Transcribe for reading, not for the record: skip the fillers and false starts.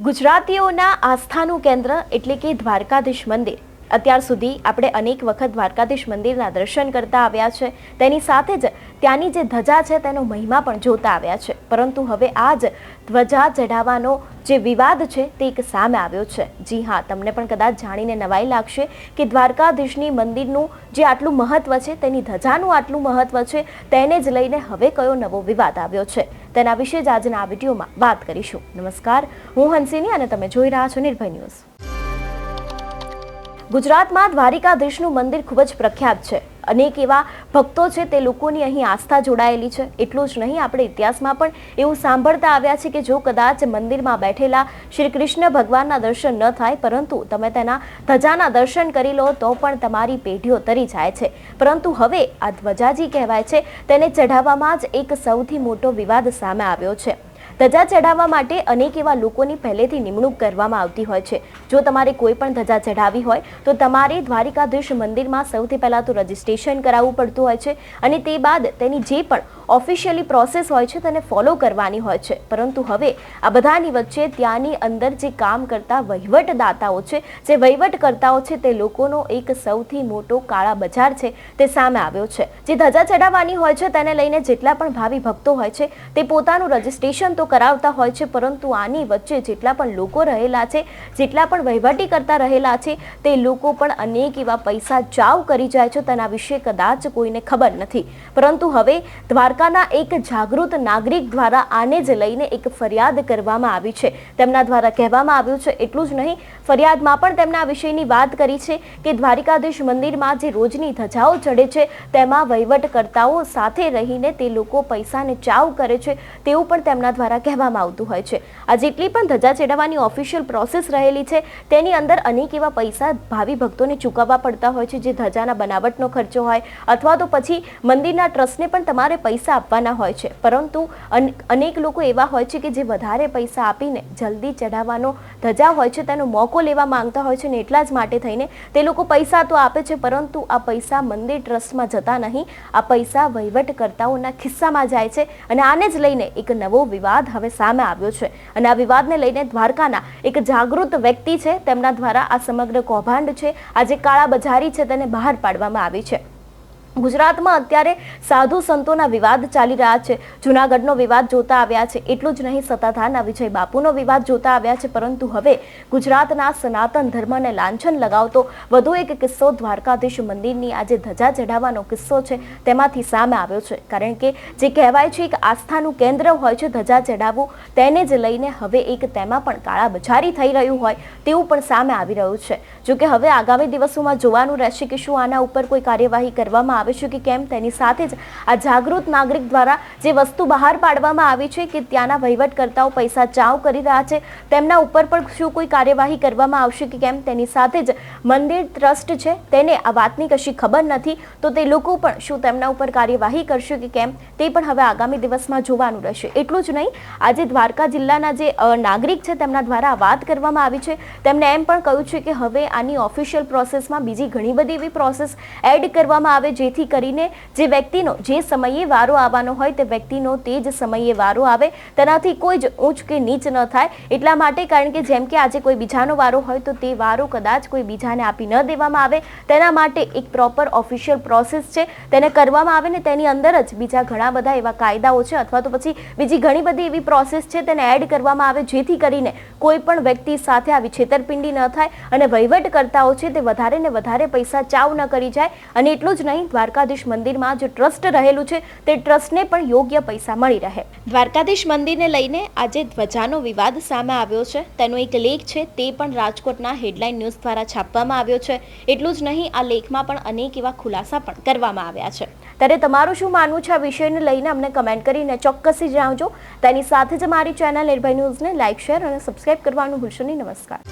ગુજરાતીઓના આસ્થાનું કેન્દ્ર એટલે કે દ્વારકાધીશ મંદિર. અત્યાર સુધી આપણે અનેક વખત દ્વારકાધીશ મંદિરના દર્શન કરતા આવ્યા છે. તેની સાથે જ ત્યાંની જે ધજા છે તેનો મહિમા પણ જોતા આવ્યા છે. પરંતુ હવે આ જ ધ્વજા ચઢાવવાનો જે વિવાદ છે તે એક સામે આવ્યો છે. જી હા, તમને પણ કદાચ જાણીને નવાઈ લાગશે કે દ્વારકાધીશની મંદિરનું જે આટલું મહત્વ છે, તેની ધજાનું આટલું મહત્વ છે, તેને જ લઈને હવે કયો નવો વિવાદ આવ્યો છે, તેના વિશે જ આજના આ વિડીયોમાં વાત કરીશું. નમસ્કાર, હું હંસિની અને તમે જોઈ રહ્યા છો નિર્ભય ન્યૂઝ. ગુજરાતમાં દ્વારિકાધીશનું મંદિર ખૂબ જ પ્રખ્યાત છે. અનેક એવા ભક્તો છે, તે લોકોની અહીં આસ્થા જોડાયેલી છે. એટલું જ નહીં, આપણે ઇતિહાસમાં પણ એવું સાંભળતા આવ્યા છે કે જો કદાચ મંદિરમાં બેઠેલા શ્રી કૃષ્ણ ભગવાનના દર્શન ન થાય, પરંતુ તમે તેના ધજાના દર્શન કરી લો તો પણ તમારી પેઢીઓ તરી જાય છે. પરંતુ હવે આ ધ્વજાજી કહેવાય છે, તેને ચઢાવવામાં જ એક સૌથી મોટો વિવાદ સામે આવ્યો છે. ધજા ચઢાવવા માટે અનેક એવા લોકોની પહેલેથી નિમણૂક કરવામાં આવતી હોય છે. જો તમારે કોઈ પણ ધજા ચઢાવવી હોય તો તમારે દ્વારિકાધીશ મંદિરમાં સૌથી પહેલાં તો રજિસ્ટ્રેશન કરાવવું પડતું હોય છે અને તે બાદ તેની જે પણ ઓફિશિયલી પ્રોસેસ હોય છે તેને ફોલો કરવાની હોય છે. પરંતુ હવે આ બધાની વચ્ચે ત્યાંની અંદર જે કામ કરતા વહીવટદાતાઓ છે, જે વહીવટકર્તાઓ છે, તે લોકોનો એક સૌથી મોટો કાળા બજાર છે તે સામે આવ્યો છે. જે ધજા ચઢાવવાની હોય છે તેને લઈને જેટલા પણ ભાવિ ભક્તો હોય છે તે પોતાનું રજિસ્ટ્રેશન તો કરાવતા હોય છે, પરંતુ આની વચ્ચે જેટલા પણ લોકો રહેલા છે, જેટલા પણ વહીવટી કરતા રહેલા છે, તે લોકો પણ અનેક એવા પૈસા ચાવ કરી જાય છે. તેના વિશે કદાચ કોઈને ખબર નથી. પરંતુ હવે દ્વારકાના એક જાગૃત નાગરિક દ્વારા આને જ લઈને એક ફરિયાદ કરવામાં આવી છે. તેમના દ્વારા કહેવામાં આવ્યું છે, એટલું જ નહીં, ફરિયાદમાં પણ તેમણે આ વિષયની વાત કરી છે કે દ્વારિકાધીશ મંદિરમાં જે રોજની ધજાઓ ચડે છે તેમાં વહીવટકર્તાઓ સાથે રહીને તે લોકો પૈસાને ચાવ કરે છે તેવું પણ તેમના દ્વારા કહેવામાં આવતું હોય છે. આ જેટલી પણ ધજા ચઢાવવાની ઓફિશિયલ પ્રોસેસ રહેલી છે તેની અંદર અનેક એવા પૈસા ભાવિ ભક્તોને ચૂકવવા પડતા હોય છે, જે ધજાના બનાવટનો ખર્ચો હોય અથવા તો પછી મંદિરના ટ્રસ્ટને પણ તમારે પૈસા આપવાના હોય છે. પરંતુ અનેક લોકો એવા હોય છે કે જે વધારે પૈસા આપીને જલ્દી ચઢાવવાનો ધજા હોય છે તેનો મોકો લેવા માંગતા હોય છે ને એટલા જ માટે થઈને તે લોકો પૈસા તો આપે છે, પરંતુ આ પૈસા મંદિર ટ્રસ્ટમાં જતા નહીં, આ પૈસા વહીવટકર્તાઓના ખિસ્સામાં જાય છે. અને આને જ લઈને એક નવો વિવાદ હવે સામે આવ્યો છે. અને આ વિવાદને લઈને દ્વારકાના એક જાગૃત વ્યક્તિ છે, તેમના દ્વારા આ સમગ્ર કૌભાંડ છે, આ જે કાળા બજારી છે, તેને બહાર પાડવામાં આવી છે. ગુજરાતમાં અત્યારે સાધુ સંતોના વિવાદ ચાલી રહ્યા છે. જૂનાગઢનો વિવાદ જોતા આવ્યા છે. એટલું જ નહીં, સત્તાધારના વિજય બાપુનો વિવાદ જોતા આવ્યા છે. પરંતુ હવે ગુજરાતના સનાતન ધર્મને લાંછન લગાવતો વધુ એક કિસ્સો દ્વારકાધીશ મંદિરની આ જે ધજા ચઢાવવાનો કિસ્સો છે તેમાંથી સામે આવ્યો છે. કારણ કે જે કહેવાય છે એક આસ્થાનું કેન્દ્ર હોય છે ધજા ચઢાવવું, તેને જ લઈને હવે એક તેમાં પણ કાળા બજારી થઈ રહ્યું હોય તેવું પણ સામે આવી રહ્યું છે. જોકે હવે આગામી દિવસોમાં જોવાનું રહેશે કે શું આના ઉપર કોઈ કાર્યવાહી કરવામાં આવે છે કે કેમ. તેની સાથે જ આ જાગૃત નાગરિક દ્વારા જે વસ્તુ બહાર પાડવામાં આવી છે કે ત્યાંના વહીવટકર્તાઓ પૈસા ચાવ કરી રહ્યા છે, તેમના ઉપર પણ શું કોઈ કાર્યવાહી કરવામાં આવશે કે કેમ. તેની સાથે જ મંદિર ટ્રસ્ટ છે તેને આ વાતની કશી ખબર નથી, તો તે લોકો પણ શું તેમના ઉપર કાર્યવાહી કરશે કે કેમ, તે પણ હવે આગામી દિવસમાં જોવાનું રહેશે. એટલું જ નહીં, આજે દ્વારકા જિલ્લાના જે નાગરિક છે તેમના દ્વારા વાત કરવામાં આવી છે. તેમણે એમ પણ કહ્યું છે કે હવે આની ઓફિશિયલ પ્રોસેસમાં બીજી ઘણી બધી એવી પ્રોસેસ એડ કરવામાં આવે, જેથી કરીને જે વ્યક્તિનો જે સમયે વારો આવવાનો હોય તે વ્યક્તિનો તે જ સમયે વારો આવે, તેનાથી કોઈ જ ઊંચ કે નીચ ન થાય. એટલા માટે, કારણ કે જેમ કે આજે કોઈ બીજાનો વારો હોય તો તે વારો કદાચ કોઈ બીજાને આપી ન દેવામાં આવે, તેના માટે એક પ્રોપર ઓફિશિયલ પ્રોસેસ છે તેને કરવામાં આવે ને તેની અંદર જ બીજા ઘણા બધા એવા કાયદાઓ છે અથવા તો પછી બીજી ઘણી બધી એવી પ્રોસેસ છે તેને એડ કરવામાં આવે, જેથી કરીને કોઈ પણ વ્યક્તિ સાથે આવી છેતરપિંડી ન થાય અને વહીવટકર્તાઓ છે તે વધારે ને વધારે પૈસા ચાવ ન કરી જાય. અને એટલું જ નહીં, દ્વારકાધીશ મંદિરમાં જે ટ્રસ્ટ રહેલું છે તે ટ્રસ્ટને પણ યોગ્ય પૈસા મળી રહે. દ્વારકાધીશ મંદિરને લઈને આજે ધ્વજાનો વિવાદ સામે આવ્યો છે, તેનો એક લેખ છે તે પણ રાજકોટના હેડલાઇન ન્યૂઝ દ્વારા છાપવામાં આવ્યો છે. એટલું જ નહીં, આ લેખમાં પણ અનેક એવા ખુલાસા પણ કરવામાં આવ્યા છે. ત્યારે તમારું શું માનવું છે આ વિષયને લઈને અમને કમેન્ટ કરીને ચોક્કસથી જણાવજો. તેની સાથે જ મારી ચેનલ નિર્ભય ન્યૂઝને લાઇક, શેર અને સબસ્ક્રાઇબ કરવાનું ભૂલશો નહીં. નમસ્કાર.